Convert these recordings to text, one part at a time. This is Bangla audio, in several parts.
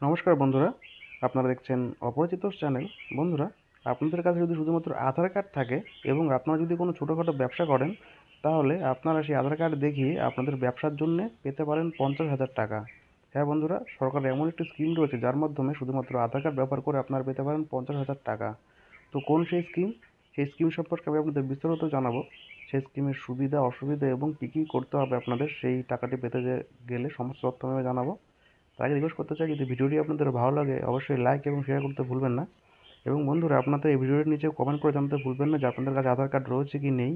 নমস্কার বন্ধুরা, আপনারা দেখছেন অপরিচিত চ্যানেল। বন্ধুরা, আপনাদের কাছে যদি শুধুমাত্র আধার কার্ড থাকে এবং আপনারা যদি কোনো ছোটোখাটো ব্যবসা করেন, তাহলে আপনারা সেই আধার কার্ড দেখিয়ে আপনাদের ব্যবসার জন্য পেতে পারেন 50,000 টাকা। হ্যাঁ বন্ধুরা, সরকারের এমন একটি স্কিম রয়েছে যার মাধ্যমে শুধুমাত্র আধার কার্ড ব্যবহার করে আপনারা পেতে পারেন 50,000 টাকা। তো কোন সেই স্কিম? সেই স্কিম সম্পর্কে আমি আপনাদের বিস্তারিত জানাবো। সেই স্কিমের সুবিধা অসুবিধা এবং কী কী করতে হবে আপনাদের সেই টাকাটি পেতে গেলে সমস্ত তথ্য আমি জানাবো। তার আগে রিকোয়েস্ট করতে চাই, যদি ভিডিওটি আপনাদের ভালো লাগে অবশ্যই লাইক এবং শেয়ার করতে ভুলবেন না। এবং বন্ধুরা, আপনাদের এই ভিডিওটির নিচে কমেন্ট করে জানাতে ভুলবেন না যে আপনাদের কাছে আধার কার্ড রয়েছে কি নেই,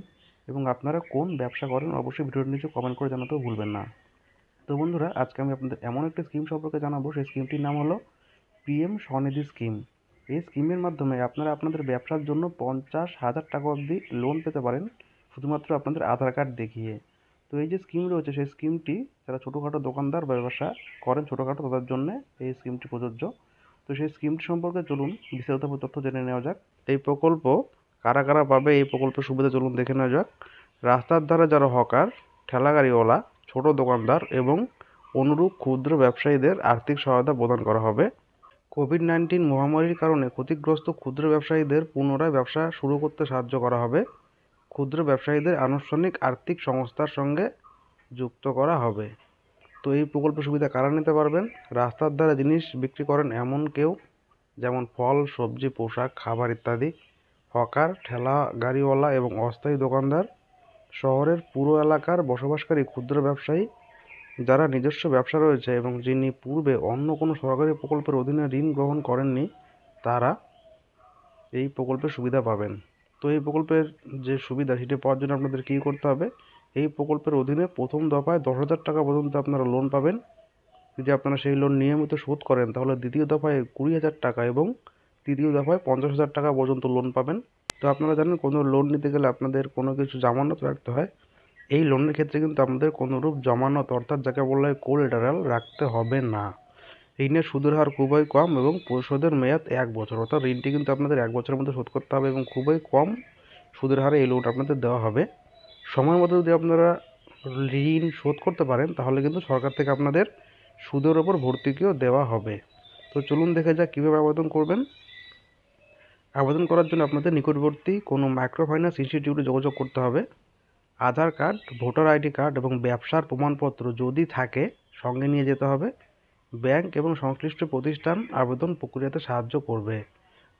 এবং আপনারা কোন ব্যবসা করেন অবশ্যই ভিডিওটির নিচে কমেন্ট করে জানাতেও ভুলবেন না। তো বন্ধুরা, আজকে আমি আপনাদের এমন একটি স্কিম সম্পর্কে জানাবো, সেই স্কিমটির নাম হলো পিএম স্বনিধি স্কিম। এই স্কিমের মাধ্যমে আপনারা আপনাদের ব্যবসার জন্য 50,000 টাকা অবধি লোন পেতে পারেন শুধুমাত্র আপনাদের আধার কার্ড দেখিয়ে। তো এই যে স্কিম রয়েছে সেই স্কিমটি যারা ছোটোখাটো দোকানদার বা ব্যবসা করেন ছোটোখাটো তাদের জন্য এই স্কিমটি প্রযোজ্য। তো সেই স্কিমটি সম্পর্কে চলুন বিস্তারিতভাবে তথ্য জেনে নেওয়া যাক। এই প্রকল্প কারা কারা পাবে, এই প্রকল্পের সুবিধা চলুন দেখে নেওয়া যাক। রাস্তার ধারে যারা হকার, ঠেলাগাড়িওয়ালা, ছোট দোকানদার এবং অনুরূপ ক্ষুদ্র ব্যবসায়ীদের আর্থিক সহায়তা প্রদান করা হবে। কোভিড-19 মহামারীর কারণে ক্ষতিগ্রস্ত ক্ষুদ্র ব্যবসায়ীদের পুনরায় ব্যবসা শুরু করতে সাহায্য করা হবে। ক্ষুদ্র ব্যবসায়ীদের আনুষ্ঠানিক আর্থিক সংস্থার সঙ্গে যুক্ত করা হবে। তো এই প্রকল্পের সুবিধা কারা নিতে পারবেন? রাস্তার ধারে জিনিস বিক্রি করেন এমন কেউ, যেমন ফল, সবজি, পোশাক, খাবার ইত্যাদি। হকার, ঠেলা গাড়িওয়ালা এবং অস্থায়ী দোকানদার। শহরের পুরো এলাকার বসবাসকারী ক্ষুদ্র ব্যবসায়ী যারা নিজস্ব ব্যবসা রয়েছে এবং যিনি পূর্বে অন্য কোনো সরকারি প্রকল্পের অধীনে ঋণ গ্রহণ করেননি, তারা এই প্রকল্পের সুবিধা পাবেন। তো এই প্রকল্পের যে সুবিধা সেটি পাওয়ার জন্য আপনাদের কী করতে হবে? এই প্রকল্পের অধীনে প্রথম দফায় 10,000 টাকা পর্যন্ত আপনারা লোন পাবেন। যদি আপনারা সেই লোন নিয়মিত শোধ করেন তাহলে দ্বিতীয় দফায় 20,000 টাকা এবং তৃতীয় দফায় 50,000 টাকা পর্যন্ত লোন পাবেন। তো আপনারা জানেন, কোনো লোন নিতে গেলে আপনাদের কোনো কিছু জামানত রাখতে হয়। এই লোনের ক্ষেত্রে কিন্তু আপনাদের কোনোরূপ জামানত, অর্থাৎ যাকে বলা হয় কোলাটেরাল, রাখতে হবে না। ঋণের সুদের হার খুবই কম এবং পরিশোধের মেয়াদ 1 বছর, অর্থাৎ ঋণটি কিন্তু আপনাদের 1 বছরের মধ্যে শোধ করতে হবে এবং খুবই কম সুদের হারে এই লোনটা আপনাদের দেওয়া হবে। সময় মতো যদি আপনারা ঋণ শোধ করতে পারেন তাহলে কিন্তু সরকার থেকে আপনাদের সুদের ওপর ভর্তুকিও দেওয়া হবে। তো চলুন দেখে যাক কীভাবে আবেদন করবেন। আবেদন করার জন্য আপনাদের নিকটবর্তী কোনো মাইক্রো ফাইন্যান্স ইনস্টিটিউটে যোগাযোগ করতে হবে। আধার কার্ড, ভোটার আইডি কার্ড এবং ব্যবসার প্রমাণপত্র যদি থাকে সঙ্গে নিয়ে যেতে হবে। ব্যাংক এবং সংশ্লিষ্ট প্রতিষ্ঠান আবেদন প্রক্রিয়াতে সাহায্য করবে।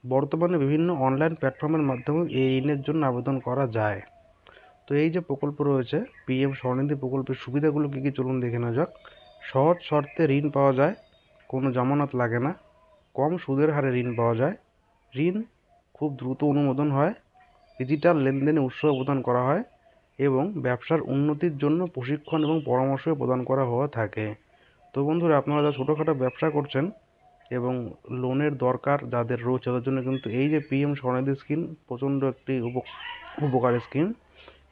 বর্তমানে বিভিন্ন অনলাইন প্ল্যাটফর্মের মাধ্যমে এই ঋণের জন্য আবেদন করা যায়। তো এই যে প্রকল্প রয়েছে পিএম স্বনিধি প্রকল্পের সুবিধাগুলো কী কী চলুন দেখে নেওয়া যাক। সহজ শর্তে ঋণ পাওয়া যায়, কোনো জামানত লাগে না, কম সুদের হারে ঋণ পাওয়া যায়, ঋণ খুব দ্রুত অনুমোদন হয়, ডিজিটাল লেনদেনে উৎসাহ প্রদান করা হয় এবং ব্যবসার উন্নতির জন্য প্রশিক্ষণ এবং পরামর্শ প্রদান করা হয়ে থাকে। তো বন্ধুরা, আপনারা যারা ছোটোখাটো ব্যবসা করছেন এবং লোনের দরকার যাদের রয়েছে তাদের জন্য কিন্তু এই যে পিএম স্বনিধি স্কিম প্রচণ্ড একটি উপকারী স্কিম।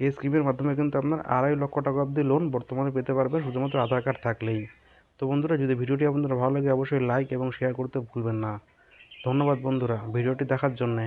এই স্কিমের মাধ্যমে কিন্তু আপনার 2.5 লক্ষ টাকা অবধি লোন বর্তমানে পেতে পারবেন শুধুমাত্র আধার কার্ড থাকলেই। তো বন্ধুরা, যদি ভিডিওটি আপনাদের ভালো লাগে অবশ্যই লাইক এবং শেয়ার করতে ভুলবেন না। ধন্যবাদ বন্ধুরা ভিডিওটি দেখার জন্যে।